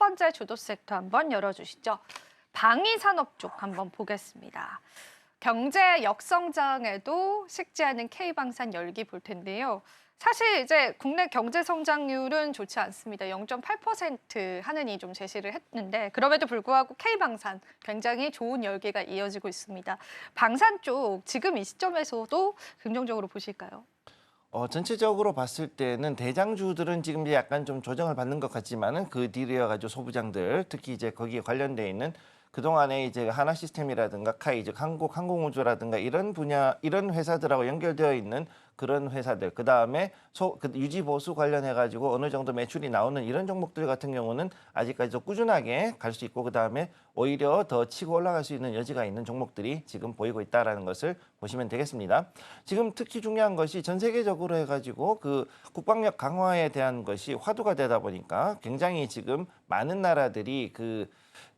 번째 주도 섹터 한번 열어주시죠. 방위산업 쪽 한번 보겠습니다. 경제 역성장에도 식지 않은 K방산 열기 볼 텐데요. 사실 이제 국내 경제 성장률은 좋지 않습니다. 0.8% 하느니 좀 제시를 했는데 그럼에도 불구하고 K방산 굉장히 좋은 열기가 이어지고 있습니다. 방산 쪽 지금 이 시점에서도 긍정적으로 보실까요? 전체적으로 봤을 때는 대장주들은 지금 이제 약간 좀 조정을 받는 것 같지만은 그 뒤를 이어가지고 소부장들 특히 이제 거기에 관련돼 있는 그동안에 이제 하나시스템이라든가 카이 즉 항공우주라든가 이런 분야 이런 회사들하고 연결되어 있는 그런 회사들 그다음에 유지 보수 관련해 가지고 어느 정도 매출이 나오는 이런 종목들 같은 경우는 아직까지도 꾸준하게 갈 수 있고 그다음에 오히려 더 치고 올라갈 수 있는 여지가 있는 종목들이 지금 보이고 있다라는 것을 보시면 되겠습니다. 지금 특히 중요한 것이 전 세계적으로 해 가지고 그 국방력 강화에 대한 것이 화두가 되다 보니까 굉장히 지금 많은 나라들이 그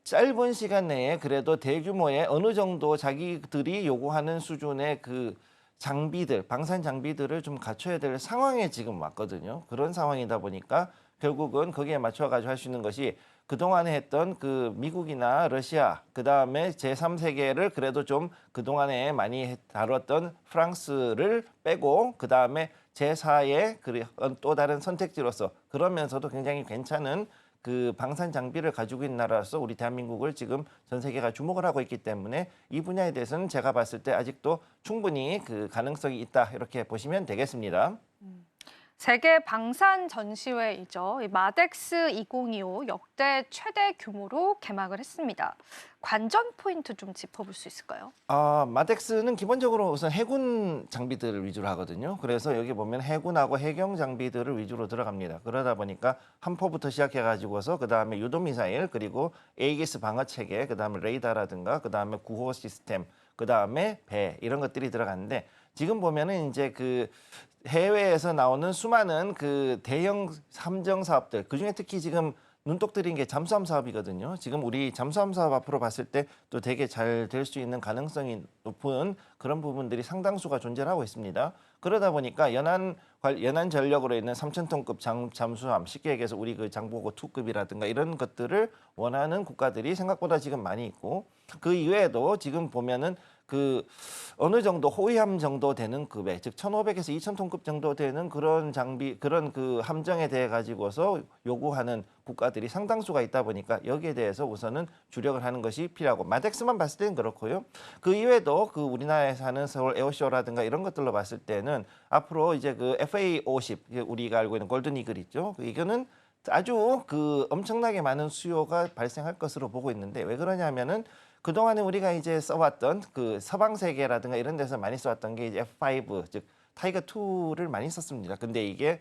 짧은 시간 내에 그래도 대규모의 어느 정도 자기들이 요구하는 수준의 그 장비들, 방산 장비들을 좀 갖춰야 될 상황에 지금 왔거든요. 그런 상황이다 보니까 결국은 거기에 맞춰가지고 할 수 있는 것이 그동안에 했던 그 미국이나 러시아, 그다음에 제3세계를 그래도 좀 그동안에 많이 다뤘던 프랑스를 빼고 그다음에 제4의 또 다른 선택지로서 그러면서도 굉장히 괜찮은 그 방산 장비를 가지고 있는 나라로서 우리 대한민국을 지금 전 세계가 주목을 하고 있기 때문에 이 분야에 대해서는 제가 봤을 때 아직도 충분히 그 가능성이 있다 이렇게 보시면 되겠습니다. 세계 방산 전시회이죠. 이 마덱스 2025 역대 최대 규모로 개막을 했습니다. 관전 포인트 좀 짚어볼 수 있을까요? 마덱스는 기본적으로 우선 해군 장비들을 위주로 하거든요. 그래서 여기 보면 해군하고 해경 장비들을 위주로 들어갑니다. 그러다 보니까 함포부터 시작해가지고서 그 다음에 유도 미사일 그리고 에이기스 방어 체계, 그 다음에 레이더라든가 그 다음에 구호 시스템, 그 다음에 배 이런 것들이 들어가는데 지금 보면은 이제 그 해외에서 나오는 수많은 그 대형 함정 사업들 그중에 특히 지금 눈독 들인 게 잠수함 사업이거든요. 지금 우리 잠수함 사업 앞으로 봤을 때 또 되게 잘 될 수 있는 가능성이 높은 그런 부분들이 상당수가 존재하고 있습니다. 그러다 보니까 연안 전력으로 있는 3,000톤급 잠수함 쉽게 얘기해서 우리 그 장보고 2급이라든가 이런 것들을 원하는 국가들이 생각보다 지금 많이 있고 그 이외에도 지금 보면은 그 어느 정도 호위함 정도 되는 급의 즉 1,500에서 2,000톤급 정도 되는 그런 장비 그런 그 함정에 대해 가지고서 요구하는 국가들이 상당수가 있다 보니까 여기에 대해서 우선은 주력을 하는 것이 필요하고 마덱스만 봤을 때는 그렇고요. 그 이외에도 그 우리나라에서 하는 서울 에어쇼라든가 이런 것들로 봤을 때는 앞으로 이제 그 FA50 우리가 알고 있는 골든 이글 있죠. 이거는 아주 그 엄청나게 많은 수요가 발생할 것으로 보고 있는데 왜 그러냐면은 그동안에 우리가 이제 써왔던 그 서방 세계라든가 이런 데서 많이 써왔던 게 이제 F5 즉 타이거 2를 많이 썼습니다. 근데 이게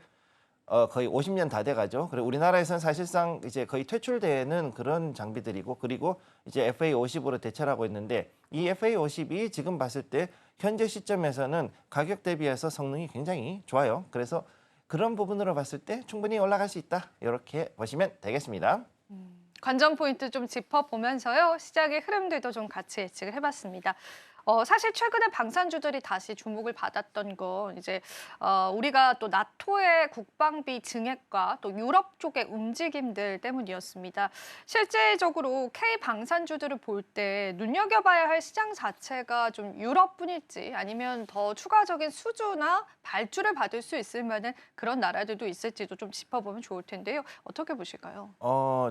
거의 50년 다 돼가죠. 그리고 우리나라에서는 사실상 이제 거의 퇴출되는 그런 장비들이고 그리고 이제 FA50으로 대체를 하고 있는데 이 FA50이 지금 봤을 때 현재 시점에서는 가격 대비해서 성능이 굉장히 좋아요. 그래서 그런 부분으로 봤을 때 충분히 올라갈 수 있다. 이렇게 보시면 되겠습니다. 관전 포인트 좀 짚어보면서요. 시장의 흐름들도 좀 같이 예측을 해봤습니다. 사실 최근에 방산주들이 다시 주목을 받았던 건 이제 우리가 또 나토의 국방비 증액과 또 유럽 쪽의 움직임들 때문이었습니다. 실제적으로 K 방산주들을 볼 때 눈여겨봐야 할 시장 자체가 좀 유럽뿐일지 아니면 더 추가적인 수주나 발주를 받을 수 있을 만한 그런 나라들도 있을지도 좀 짚어보면 좋을 텐데요. 어떻게 보실까요?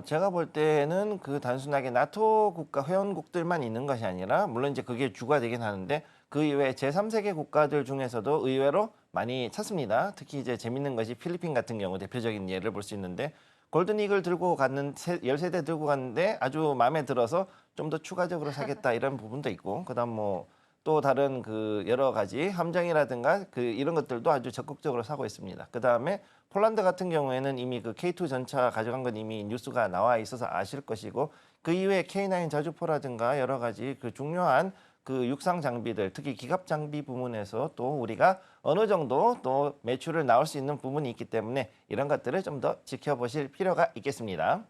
제가 볼 때는 그 단순하게 나토 국가 회원국들만 있는 것이 아니라 물론 이제 그게 주가 되긴 하는데 그 이외에 제3세계 국가들 중에서도 의외로 많이 찾습니다. 특히 이제 재밌는 것이 필리핀 같은 경우 대표적인 예를 볼 수 있는데 골든 이글 들고 갔는 13대 들고 갔는데 아주 마음에 들어서 좀 더 추가적으로 사겠다 이런 부분도 있고 그다음 뭐 또 다른 그 여러 가지 함정이라든가 그 이런 것들도 아주 적극적으로 사고 있습니다. 그다음에 폴란드 같은 경우에는 이미 그 K2 전차 가져간 건 이미 뉴스가 나와 있어서 아실 것이고 그 이외에 K9 자주포라든가 여러 가지 그 중요한 그 육상 장비들 특히 기갑 장비 부문에서 또 우리가 어느 정도 또 매출을 나올 수 있는 부분이 있기 때문에 이런 것들을 좀 더 지켜보실 필요가 있겠습니다.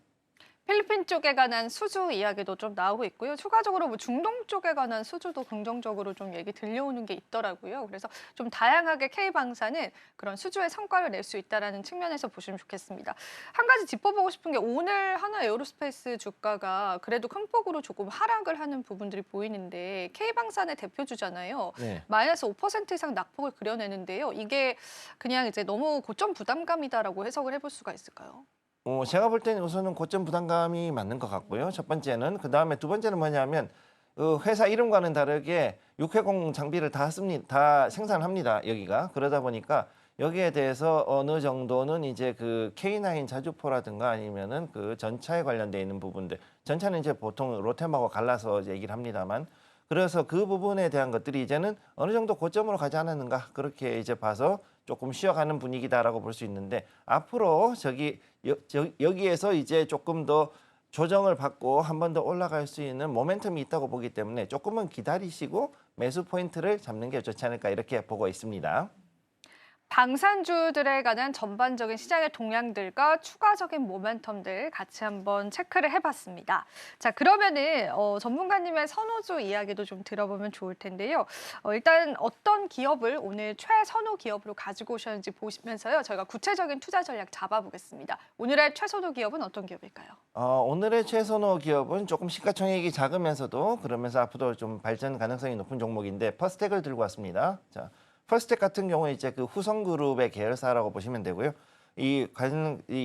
필리핀 쪽에 관한 수주 이야기도 좀 나오고 있고요. 추가적으로 뭐 중동 쪽에 관한 수주도 긍정적으로 좀 얘기 들려오는 게 있더라고요. 그래서 좀 다양하게 K방사는 그런 수주의 성과를 낼 수 있다는 측면에서 보시면 좋겠습니다. 한 가지 짚어보고 싶은 게 오늘 하나 에어로스페이스 주가가 그래도 큰 폭으로 조금 하락을 하는 부분들이 보이는데 K방산의 대표주잖아요. 네. 마이너스 5% 이상 낙폭을 그려내는데요. 이게 그냥 이제 너무 고점 부담감이다라고 해석을 해볼 수가 있을까요? 제가 볼 때는 우선은 고점 부담감이 맞는 것 같고요. 첫 번째는. 그다음에 두 번째는 뭐냐면 회사 이름과는 다르게 육해공 장비를 다 생산합니다. 여기가. 그러다 보니까 여기에 대해서 어느 정도는 이제 그 K9 자주포라든가 아니면은 그 전차에 관련돼 있는 부분들. 전차는 이제 보통 로템하고 갈라서 이제 얘기를 합니다만. 그래서 그 부분에 대한 것들이 이제는 어느 정도 고점으로 가지 않았는가 그렇게 이제 봐서 조금 쉬어가는 분위기다라고 볼 수 있는데 앞으로 여기에서 이제 조금 더 조정을 받고 한 번 더 올라갈 수 있는 모멘텀이 있다고 보기 때문에 조금은 기다리시고 매수 포인트를 잡는 게 좋지 않을까 이렇게 보고 있습니다. 방산주들에 관한 전반적인 시장의 동향들과 추가적인 모멘텀들 같이 한번 체크를 해봤습니다. 자, 그러면은 전문가님의 선호주 이야기도 좀 들어보면 좋을 텐데요. 일단 어떤 기업을 오늘 최선호 기업으로 가지고 오셨는지 보시면서요. 저희가 구체적인 투자 전략 잡아보겠습니다. 오늘의 최선호 기업은 어떤 기업일까요? 오늘의 최선호 기업은 조금 시가총액이 작으면서도 그러면서 앞으로 좀 발전 가능성이 높은 종목인데 퍼스텍을 들고 왔습니다. 자, 퍼스텍 같은 경우에 이제 그 후성그룹의 계열사라고 보시면 되고요. 이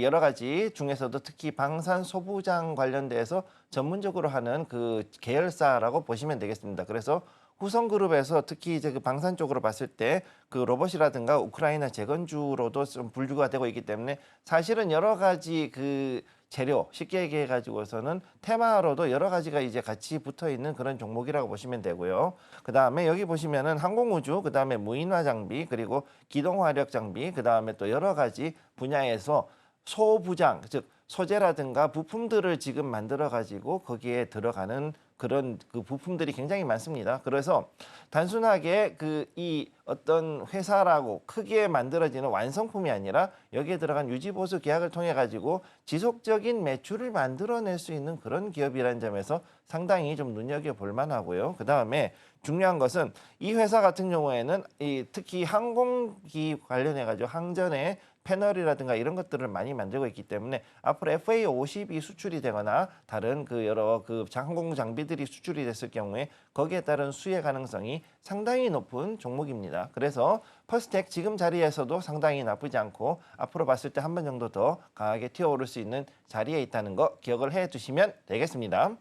여러 가지 중에서도 특히 방산 소부장 관련돼서 전문적으로 하는 그 계열사라고 보시면 되겠습니다. 그래서 후성그룹에서 특히 이제 그 방산 쪽으로 봤을 때 그 로봇이라든가 우크라이나 재건주로도 좀 분류가 되고 있기 때문에 사실은 여러 가지 그 재료 쉽게 얘기해 가지고서는 테마로도 여러 가지가 이제 같이 붙어 있는 그런 종목이라고 보시면 되고요. 그다음에 여기 보시면은 항공우주, 그다음에 무인화 장비, 그리고 기동화력 장비, 그다음에 또 여러 가지 분야에서 소부장, 즉 소재라든가 부품들을 지금 만들어 가지고 거기에 들어가는 그런 그 부품들이 굉장히 많습니다. 그래서 단순하게 그 이 어떤 회사라고 크게 만들어지는 완성품이 아니라 여기에 들어간 유지보수 계약을 통해 가지고 지속적인 매출을 만들어낼 수 있는 그런 기업이라는 점에서 상당히 좀 눈여겨볼 만하고요. 그다음에 중요한 것은 이 회사 같은 경우에는 특히 항공기 관련해 가지고 항전에 패널이라든가 이런 것들을 많이 만들고 있기 때문에 앞으로 FA50이 수출이 되거나 다른 그 여러 그 항공 장비들이 수출이 됐을 경우에 거기에 따른 수혜 가능성이 상당히 높은 종목입니다. 그래서 퍼스텍 지금 자리에서도 상당히 나쁘지 않고 앞으로 봤을 때 한 번 정도 더 강하게 튀어오를 수 있는 자리에 있다는 거 기억을 해 두시면 되겠습니다.